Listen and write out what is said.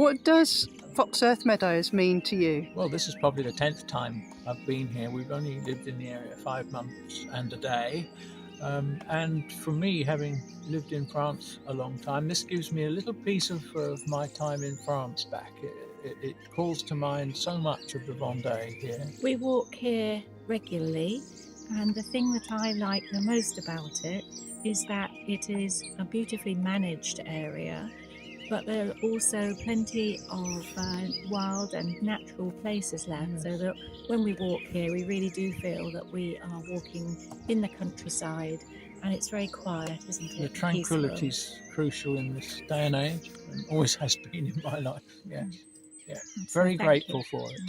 What does Foxearth Meadows mean to you? Well, this is probably the 10th time I've been here. We've only lived in the area 5 months and a day. And for me, having lived in France a long time, this gives me a little piece of my time in France back. It calls to mind so much of the Vendée here. We walk here regularly, and the thing that I like the most about it is that it is a beautifully managed area, but there are also plenty of wild and natural places left, so that when we walk here we really do feel that we are walking in the countryside, and it's very quiet, isn't it? The tranquility is crucial in this day and age, and always has been in my life. Yeah, So very thank grateful you. for it.